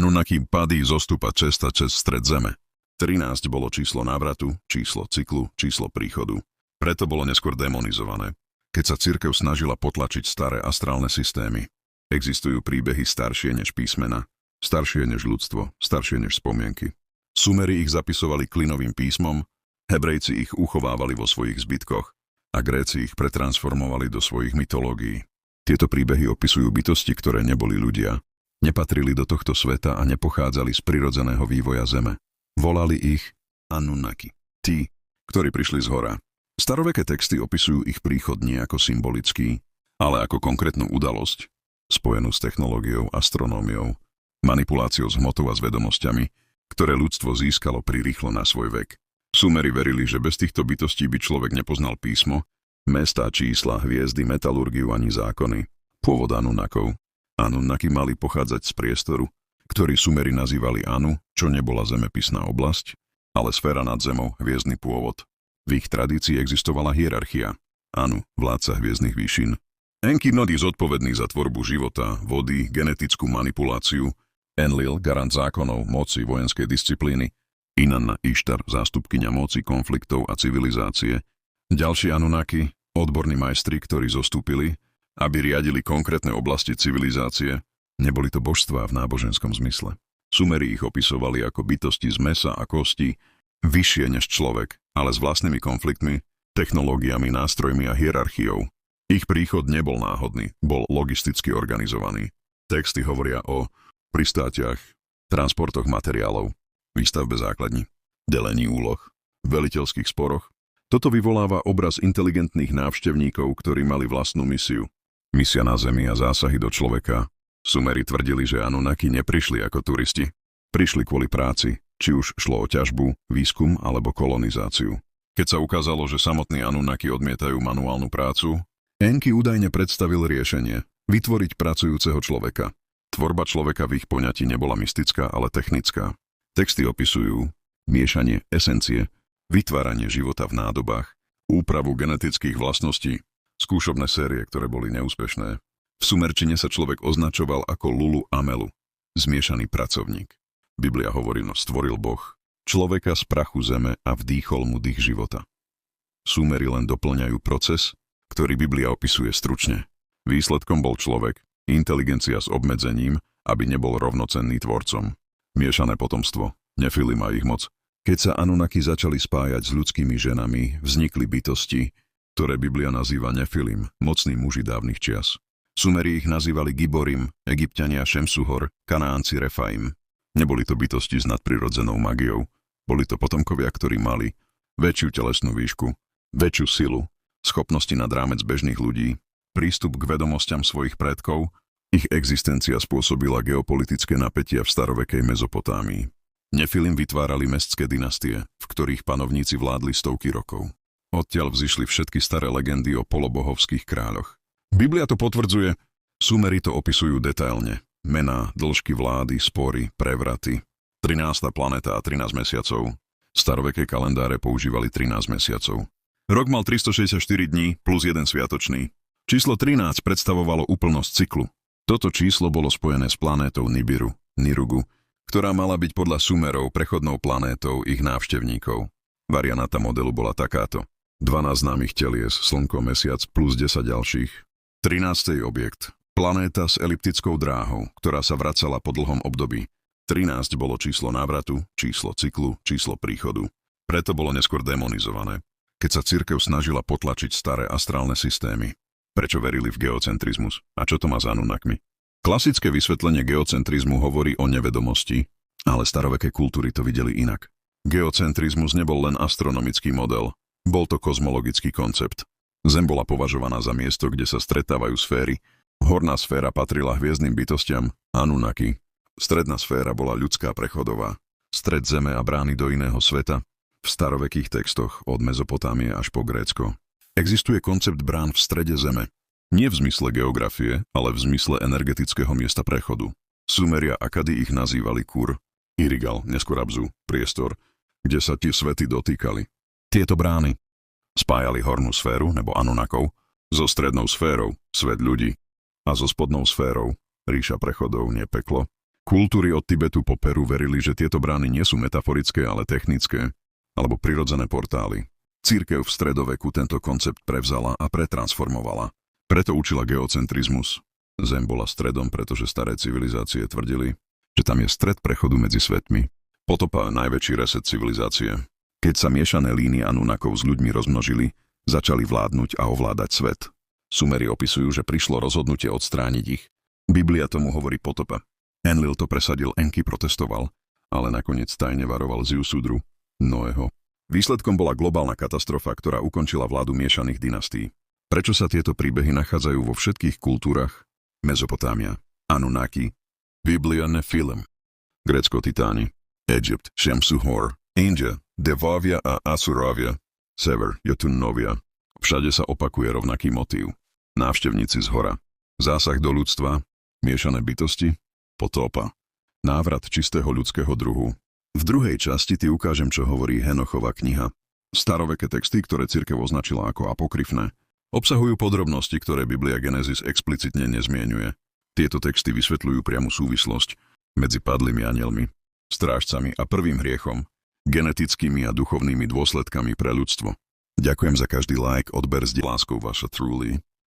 Anunnaki padí zostupa cesta cez stred zeme. 13 bolo číslo návratu, číslo cyklu, číslo príchodu. Preto bolo neskôr demonizované, keď sa cirkev snažila potlačiť staré astrálne systémy. Existujú príbehy staršie než písmena, staršie než ľudstvo, staršie než spomienky. Sumeri ich zapisovali klinovým písmom, Hebrejci ich uchovávali vo svojich zbytkoch a Gréci ich pretransformovali do svojich mytológií. Tieto príbehy opisujú bytosti, ktoré neboli ľudia, nepatrili do tohto sveta a nepochádzali z prirodzeného vývoja zeme. Volali ich Anunnaki, tí, ktorí prišli z hora. Staroveké texty opisujú ich príchod nie ako symbolický, ale ako konkrétnu udalosť, spojenú s technológiou, astronómiou, manipuláciou s hmotou a s vedomosťami, ktoré ľudstvo získalo prirýchlo na svoj vek. Sumeri verili, že bez týchto bytostí by človek nepoznal písmo, mestá, čísla, hviezdy, metalurgiu ani zákony. Pôvod Anunnakov. Anunnaki mali pochádzať z priestoru, ktorý Sumeri nazývali Anu, čo nebola zemepisná oblasť, ale sféra nad zemou, hviezdny pôvod. V ich tradícii existovala hierarchia. Anu, vládca hviezdnych výšin. Enki-Nod je zodpovedný za tvorbu života, vody, genetickú manipuláciu. Enlil, garant zákonov, moci, vojenskej disciplíny. Inanna Ištar, zástupkyňa moci, konfliktov a civilizácie. Ďalší Anunnaki, odborní majstri, ktorí zostúpili, aby riadili konkrétne oblasti civilizácie. Neboli to božstvá v náboženskom zmysle. Sumeri ich opisovali ako bytosti z mesa a kosti, vyššie než človek, ale s vlastnými konfliktmi, technológiami, nástrojmi a hierarchiou. Ich príchod nebol náhodný, bol logisticky organizovaný. Texty hovoria o pristátiach, transportoch materiálov, výstavbe základní, delení úloh, veliteľských sporoch. Toto vyvoláva obraz inteligentných návštevníkov, ktorí mali vlastnú misiu. Misia na Zemi a zásahy do človeka. Sumeri tvrdili, že Anunnaki neprišli ako turisti. Prišli kvôli práci, či už šlo o ťažbu, výskum alebo kolonizáciu. Keď sa ukázalo, že samotní Anunnaki odmietajú manuálnu prácu, Enki údajne predstavil riešenie – vytvoriť pracujúceho človeka. Tvorba človeka v ich poňatí nebola mystická, ale technická. Texty opisujú miešanie esencie, vytváranie života v nádobách, úpravu genetických vlastností, skúšobné série, ktoré boli neúspešné. V sumerčine sa človek označoval ako Lulu Amelu, zmiešaný pracovník. Biblia hovorí, no stvoril Boh človeka z prachu zeme a vdýchol mu dých života. Sumeri len doplňajú proces, ktorý Biblia opisuje stručne. Výsledkom bol človek, inteligencia s obmedzením, aby nebol rovnocenný tvorcom. Miešané potomstvo, Nefilim a ich moc. Keď sa Anunnaki začali spájať s ľudskými ženami, vznikli bytosti, ktoré Biblia nazýva Nefilim, mocní muži dávnych čias. Sumeri ich nazývali Giborim, Egypťania Šemsuhor, Kanánci Refaim. Neboli to bytosti s nadprirodzenou magiou. Boli to potomkovia, ktorí mali väčšiu telesnú výšku, väčšiu silu, schopnosti nad rámec bežných ľudí, prístup k vedomosťam svojich predkov. Ich existencia spôsobila geopolitické napätia v starovekej Mezopotámii. Nefilim vytvárali mestské dynastie, v ktorých panovníci vládli stovky rokov. Odtiaľ vzišli všetky staré legendy o polobohovských kráľoch. Biblia to potvrdzuje, Sumeri to opisujú detailne. Mená, dĺžky vlády, spory, prevraty. 13. planéta a 13 mesiacov. Staroveké kalendáre používali 13 mesiacov. Rok mal 364 dní plus jeden sviatočný. Číslo 13 predstavovalo úplnosť cyklu. Toto číslo bolo spojené s planétou Nibiru, Nirugu, ktorá mala byť podľa Sumerov prechodnou planétou ich návštevníkov. Varianta modelu bola takáto. 12 známych telies, Slnko, Mesiac plus 10 ďalších. 13. objekt. Planéta s eliptickou dráhou, ktorá sa vracala po dlhom období. 13 bolo číslo návratu, číslo cyklu, číslo príchodu. Preto bolo neskôr demonizované, keď sa cirkev snažila potlačiť staré astrálne systémy. Prečo verili v geocentrizmus? A čo to má s Anunnakmi? Klasické vysvetlenie geocentrizmu hovorí o nevedomosti, ale staroveké kultúry to videli inak. Geocentrizmus nebol len astronomický model, bol to kozmologický koncept. Zem bola považovaná za miesto, kde sa stretávajú sféry. Horná sféra patrila hviezdnym bytostiam, Anunnaki. Stredná sféra bola ľudská prechodová. Stred zeme a brány do iného sveta. V starovekých textoch od Mezopotámie až po Grécko. Existuje koncept brán v strede zeme. Nie v zmysle geografie, ale v zmysle energetického miesta prechodu. Sumeria Akady ich nazývali Kur, Irigal, neskôr Abzu, priestor, kde sa tie svety dotýkali. Tieto brány spájali hornú sféru, nebo Anunnakov, so strednou sférou, svet ľudí, a so spodnou sférou, ríša prechodov, nie peklo, Kultúry od Tibetu po Peru verili, že tieto brány nie sú metaforické, ale technické, alebo prirodzené portály. Cirkev v stredoveku tento koncept prevzala a pretransformovala. Preto učila geocentrizmus. Zem bola stredom, pretože staré civilizácie tvrdili, že tam je stred prechodu medzi svetmi. Potopa najväčší reset civilizácie. Keď sa miešané línie Anunnakov s ľuďmi rozmnožili, začali vládnuť a ovládať svet. Sumeri opisujú, že prišlo rozhodnutie odstrániť ich. Biblia tomu hovorí potopa. Enlil to presadil, Enki protestoval, ale nakoniec tajne varoval Ziusudru, Noého. Výsledkom bola globálna katastrofa, ktorá ukončila vládu miešaných dynastí. Prečo sa tieto príbehy nachádzajú vo všetkých kultúrach? Mezopotámia, Anunnaki, Biblia Nephilim, Grécko-Titáni, Egypt, Šemsu-Hor, India, Devávia a Asurávia, Sever, Jotunnovia. Všade sa opakuje rovnaký motív. Návštevníci z hora, zásah do ľudstva, miešané bytosti, potopa, návrat čistého ľudského druhu. V druhej časti ti ukážem, čo hovorí Henochova kniha. Staroveké texty, ktoré cirkev označila ako apokryfné, obsahujú podrobnosti, ktoré Biblia Genesis explicitne nezmienuje. Tieto texty vysvetľujú priamu súvislosť medzi padlými anielmi, strážcami a prvým hriechom, genetickými a duchovnými dôsledkami pre ľudstvo. Ďakujem za každý like, odber, láskou vaša Truly.